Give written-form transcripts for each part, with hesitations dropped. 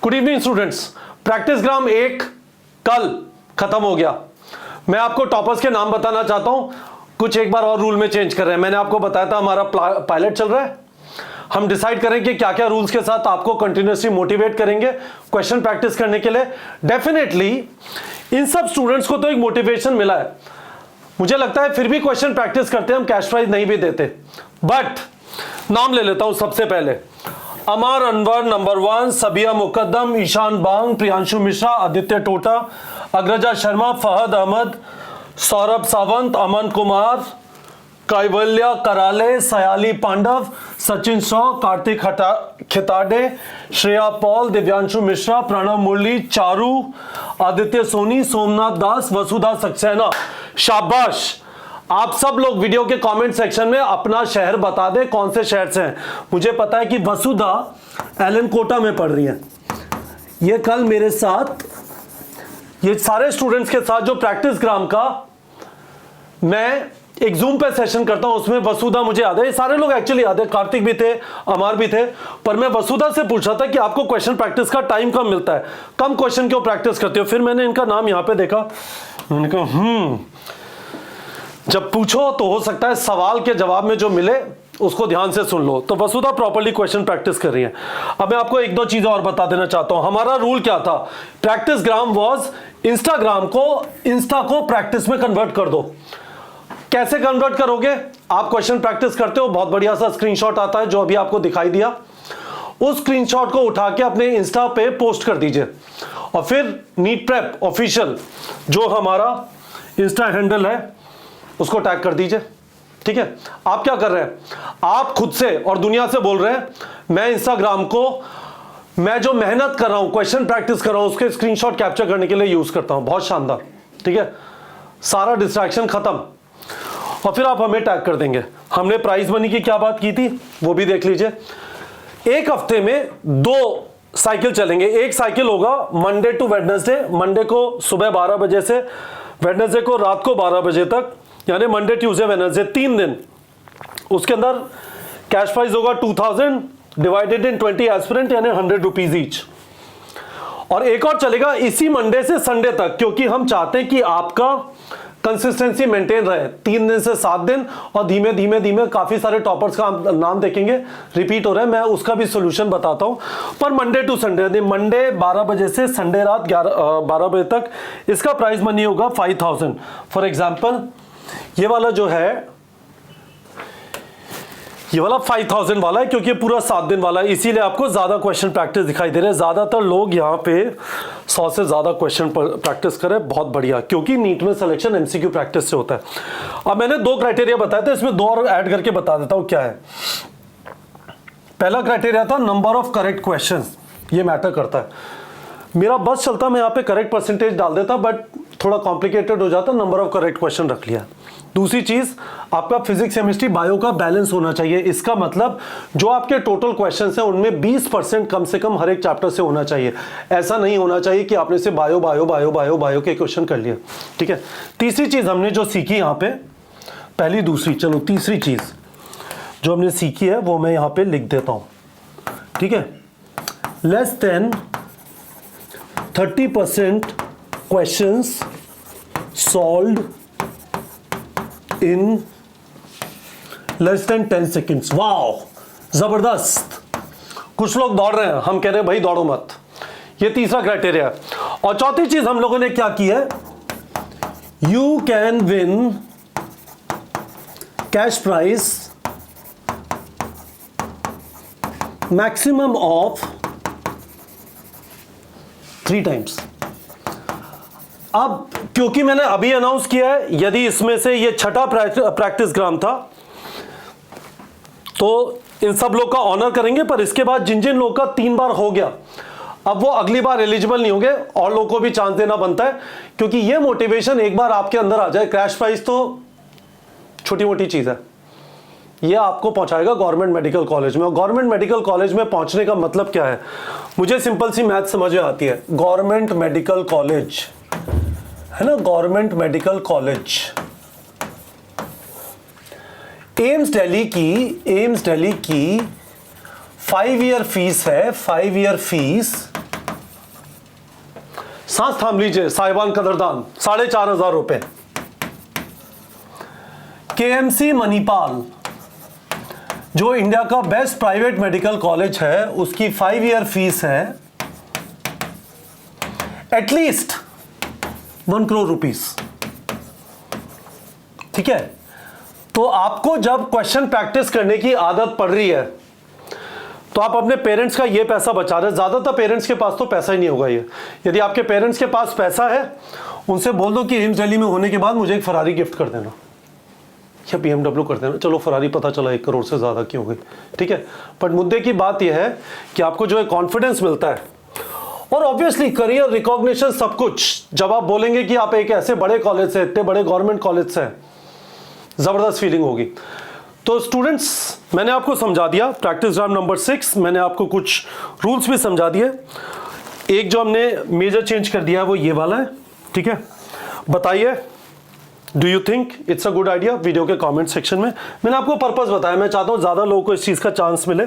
Good evening students. Practice ग्राम 1 कल खत्म हो गया। मैं आपको टॉपर्स के नाम बताना चाहता हूं। कुछ एक बार और रूल में चेंज कर रहे हैं। मैंने आपको बताया था हमारा पायलट चल रहा है। हम डिसाइड करें कि क्या क्या रूल्स के साथ आपको कंटिन्यूसली मोटिवेट करेंगे क्वेश्चन प्रैक्टिस करने के लिए। डेफिनेटली इन सब स्टूडेंट्स को तो एक मोटिवेशन मिला है। मुझे लगता है फिर भी क्वेश्चन प्रैक्टिस करते हैं, हम कैश प्राइज नहीं भी देते। बट नाम ले लेता हूं सबसे पहले। अमर अनवर नंबर 1, सबिया मुकद्दम, ईशान बांग, प्रियांशु मिश्रा, आदित्य टोटा, अग्रजा शर्मा, फहद अहमद, सौरभ सावंत, अमन कुमार, कैवल्या कराले, सयाली पांडव, सचिन शॉ, कार्तिक खिताडे, श्रेया पॉल, दिव्यांशु मिश्रा, प्रणव मुरली, चारू, आदित्य सोनी, सोमनाथ दास, वसुधा सक्सेना। शाबाश। आप सब लोग वीडियो के कमेंट सेक्शन में अपना शहर बता दें, कौन से शहर से हैं। मुझे पता है कि वसुधा एलन कोटा में पढ़ रही है। ये कल मेरे साथ, ये सारे स्टूडेंट्स के साथ जो प्रैक्टिस ग्राम का मैं एक जूम पे सेशन करता हूं, उसमें वसुधा मुझे याद है। ये सारे लोग एक्चुअली याद है, कार्तिक भी थे, अमर भी थे। पर मैं वसुधा से पूछा था कि आपको क्वेश्चन प्रैक्टिस का टाइम कम मिलता है, कम क्वेश्चन क्यों प्रैक्टिस करते हो। फिर मैंने इनका नाम यहां पे देखा, मैंने कहा जब पूछो तो हो सकता है सवाल के जवाब में जो मिले उसको ध्यान से सुन लो। तो वसुधा प्रॉपर्ली क्वेश्चन प्रैक्टिस कर रही है। अब मैं आपको एक दो चीजें और बता देना चाहता हूं। हमारा रूल क्या था, प्रैक्टिस ग्राम वॉज इंस्टाग्राम को, इंस्टा को प्रैक्टिस में कन्वर्ट कर दो। कैसे कन्वर्ट करोगे, आप क्वेश्चन प्रैक्टिस करते हो, बहुत बढ़िया सा स्क्रीनशॉट आता है जो अभी आपको दिखाई दिया। उस स्क्रीनशॉट को उठा के अपने इंस्टा पे पोस्ट कर दीजिए और फिर नीट प्रेप ऑफिशियल जो हमारा इंस्टा हैंडल है उसको टैग कर दीजिए। ठीक है। आप क्या कर रहे हैं, आप खुद से और दुनिया से बोल रहे हैं मैं इंस्टाग्राम को, मैं जो मेहनत कर रहा हूं, क्वेश्चन प्रैक्टिस कर रहा हूं, उसके स्क्रीनशॉट कैप्चर करने के लिए यूज करता हूं। बहुत शानदार। ठीक है, सारा डिस्ट्रैक्शन खत्म। और फिर आप हमें टैग कर देंगे। हमने प्राइज मनी की क्या बात की थी वो भी देख लीजिए। एक हफ्ते में 2 साइकिल चलेंगे। एक साइकिल होगा मंडे टू वेडनेसडे, मंडे को सुबह 12 बजे से वेडनेसडे को रात को 12 बजे तक, यानी मंडे ट्यूसडे वेडनेसडे 3 दिन। उसके अंदर कैश प्राइस होगा 2000 डिवाइडेड इन 20 एस्पिरेंट, यानी 100 रुपीज ईच। और एक और चलेगा इसी मंडे से संडे तक, क्योंकि हम चाहते हैं कि आपका कंसिस्टेंसी मेंटेन रहे। 3 दिन से 7 दिन, और धीमे धीमे धीमे काफी सारे टॉपर्स का नाम देखेंगे रिपीट हो रहे हैं। मैं उसका भी सोल्यूशन बताता हूं। पर मंडे टू संडे, मंडे 12 बजे से संडे रात 12 बजे तक इसका प्राइस मनी होगा 5000। फॉर एग्जाम्पल ये वाला जो है, ये वाला 5000 वाला है, क्योंकि पूरा 7 दिन वाला है, इसीलिए आपको ज्यादा क्वेश्चन प्रैक्टिस दिखाई दे रहे हैं। ज्यादातर लोग यहाँ पे 100 से ज्यादा क्वेश्चन प्रैक्टिस करें, बहुत बढ़िया, क्योंकि नीट में सिलेक्शन एमसीक्यू प्रैक्टिस से होता है। अब मैंने 2 क्राइटेरिया बताए थे, इसमें 2 और ऐड करके बता देता हूं क्या है। पहला क्राइटेरिया था नंबर ऑफ करेक्ट क्वेश्चन, ये मैटर करता है। मेरा बस चलता, मैं यहाँ पे करेक्ट परसेंटेज डाल देता, बट थोड़ा कॉम्प्लिकेटेड हो जाता, नंबर ऑफ करेक्ट क्वेश्चन रख लिया। दूसरी चीज, आपका फिजिक्स केमिस्ट्री बायो का बैलेंस होना चाहिए। इसका मतलब जो आपके टोटल क्वेश्चंस हैं उनमें 20% कम से कम हर एक चैप्टर से होना चाहिए। ऐसा नहीं होना चाहिए कि आपने से bio bio bio bio bio के क्वेश्चन कर लिए। ठीक है। तीसरी चीज हमने जो सीखी यहाँ पे, पहली दूसरी, चलो तीसरी चीज जो हमने सीखी है वो मैं यहाँ पे लिख देता हूं। ठीक है। Less than 30% questions solved in less than 10 seconds। Wow, जबरदस्त। कुछ लोग दौड़ रहे हैं, हम कह रहे हैं भाई दौड़ो मत। ये तीसरा क्राइटेरिया है। और चौथी चीज हम लोगों ने क्या की है, you can win cash prize maximum of 3 times। अब क्योंकि मैंने अभी अनाउंस किया है, यदि इसमें से ये छठा प्रैक्टिस ग्राम था तो इन सब लोग का ऑनर करेंगे। पर इसके बाद जिन जिन लोग का 3 बार हो गया, अब वो अगली बार एलिजिबल नहीं होंगे, और लोगों को भी चांस देना बनता है। क्योंकि ये मोटिवेशन एक बार आपके अंदर आ जाए, क्रैश प्राइस तो छोटी मोटी चीज है, ये आपको पहुंचाएगा गवर्नमेंट मेडिकल कॉलेज में। और गवर्नमेंट मेडिकल कॉलेज में पहुंचने का मतलब क्या है, मुझे सिंपल सी मैथ समझ में आती है। गवर्नमेंट मेडिकल कॉलेज है ना, government medical college AIIMS Delhi की 5 ईयर फीस है, 5 ईयर फीस सांस थाम लीजिए, साहिबान कदरदान, 4,500 रुपए। केएमसी मणिपाल जो इंडिया का बेस्ट प्राइवेट मेडिकल कॉलेज है, उसकी 5 ईयर फीस है एटलीस्ट 1 करोड़ रुपीस। ठीक है, तो आपको जब क्वेश्चन प्रैक्टिस करने की आदत पड़ रही है तो आप अपने पेरेंट्स का ये पैसा बचा रहे हैं। ज्यादातर पेरेंट्स के पास तो पैसा ही नहीं होगा। ये यदि आपके पेरेंट्स के पास पैसा है, उनसे बोल दो कि एम्स दिल्ली में होने के बाद मुझे एक फरारी गिफ्ट कर देना या BMW कर देना। चलो फरारी पता चला 1 करोड़ से ज्यादा की हो गई, ठीक है। बट मुद्दे की बात यह है कि आपको जो है कॉन्फिडेंस मिलता है, और ऑब्वियसली करियर रिकॉग्निशन सब कुछ, जब आप बोलेंगे कि आप एक ऐसे बड़े कॉलेज से, इतने बड़े गवर्नमेंट कॉलेज से, जबरदस्त फीलिंग होगी। तो स्टूडेंट्स, मैंने आपको समझा दिया प्रैक्टिस एग्जाम नंबर 6, मैंने आपको कुछ रूल्स भी समझा दिए। एक जो हमने मेजर चेंज कर दिया है वो ये वाला है, ठीक है। बताइए, do you think it's a good idea? Video के कमेंट सेक्शन में मैंने आपको पर्पस बताया। मैं चाहता हूं ज्यादा लोगों को इस चीज का चांस मिले।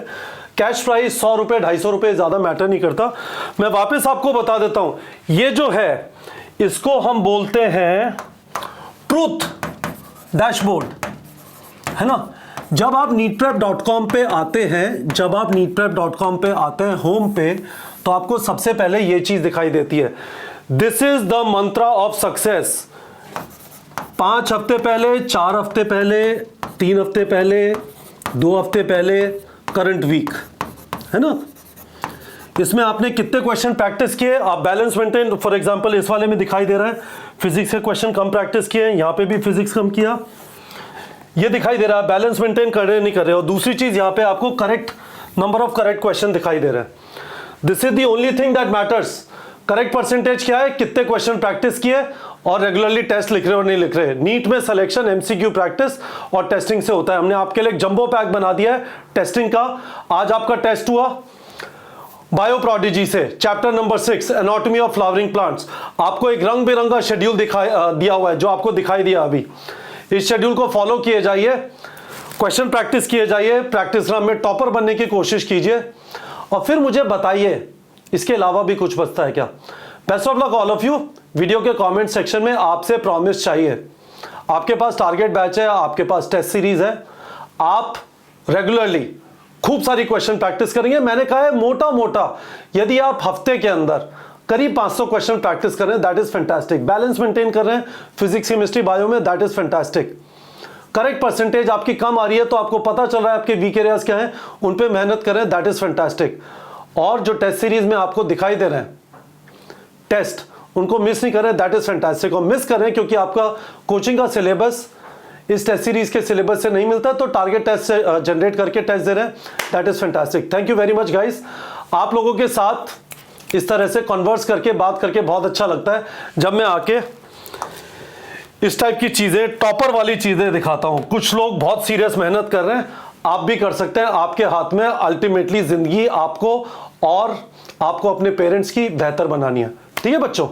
कैश प्राइस 100 रुपए 250 रुपए ज्यादा मैटर नहीं करता। मैं वापस आपको बता देता हूं, ये जो है इसको हम बोलते हैं ट्रूथ डैशबोर्ड, है ना। जब आप neetprep.com पे आते हैं, जब आप neetprep.com पे आते हैं होम पे, तो आपको सबसे पहले ये चीज दिखाई देती है, this is the Mantra of success. 5 हफ्ते पहले, 4 हफ्ते पहले, 3 हफ्ते पहले, 2 हफ्ते पहले, करंट वीक, है ना। इसमें आपने कितने क्वेश्चन प्रैक्टिस किए, आप बैलेंस मेंटेन, फॉर एग्जांपल इस वाले में दिखाई दे रहा है फिजिक्स के क्वेश्चन कम प्रैक्टिस किए, यहां पे भी फिजिक्स कम किया, ये दिखाई दे रहा है बैलेंस मेंटेन कर रहे नहीं कर रहे। और दूसरी चीज यहां पे आपको correct number of correct question दिखाई दे रहा है। This is the only thing that matters. Correct percentage क्या है, कितने क्वेश्चन प्रैक्टिस किए और रेगुलरली टेस्ट लिख रहे हो नहीं लिख रहे। नीट में सिलेक्शन एमसीक्यू प्रैक्टिस और टेस्टिंग से होता है। हमने आपके लिए एक जंबो पैक बना दिया है टेस्टिंग का। आज आपका टेस्ट हुआ बायोप्रोडिजी से, chapter number 6 anatomy of flowering plants. आपको एक रंग बिरंगा शेड्यूल दिया हुआ है जो आपको दिखाई दिया अभी। इस शेड्यूल को फॉलो किए जाइए, क्वेश्चन प्रैक्टिस किए जाइए, प्रैक्टिस ग्राम में टॉपर बनने की कोशिश कीजिए, और फिर मुझे बताइए इसके अलावा भी कुछ बचता है क्या। Best of luck all of you. Video के कमेंट सेक्शन में आपसे प्रॉमिस चाहिए, आपके पास टारगेट बैच है, आपके पास टेस्ट सीरीज है, आप रेगुलरली खूब सारी क्वेश्चन प्रैक्टिस करेंगे। मैंने कहा है मोटा मोटा, यदि आप हफ्ते के अंदर करीब 500 क्वेश्चन प्रैक्टिस कर रहे हैं, that is fantastic. Balance maintain कर रहे हैं फिजिक्स केमिस्ट्री बायो में, that is fantastic. Correct percentage आपकी कम आ रही है तो आपको पता चल रहा है आपके वीक एरियाज क्या हैं, उन पे मेहनत कर रहे हैं, दैट इज फैंटास्टिक। और जो टेस्ट सीरीज में आपको दिखाई दे रहे हैं टेस्ट, उनको मिस नहीं कर रहे, दैट इज फैंटास्टिक। और मिस कर रहे हैं क्योंकि आपका कोचिंग का सिलेबस इस टेस्ट सीरीज के सिलेबस से नहीं मिलता, तो टारगेट टेस्ट से जनरेट करके टेस्ट दे रहे हैं, that is fantastic. Thank you very much guys. आप लोगों के साथ इस तरह से कन्वर्स करके बात करके बहुत अच्छा लगता है जब मैं आके इस टाइप की चीजें, टॉपर वाली चीजें दिखाता हूं। कुछ लोग बहुत सीरियस मेहनत कर रहे हैं, आप भी कर सकते हैं, आपके हाथ में। अल्टीमेटली जिंदगी आपको और आपको अपने पेरेंट्स की बेहतर बनानी है। ठीक है बच्चों।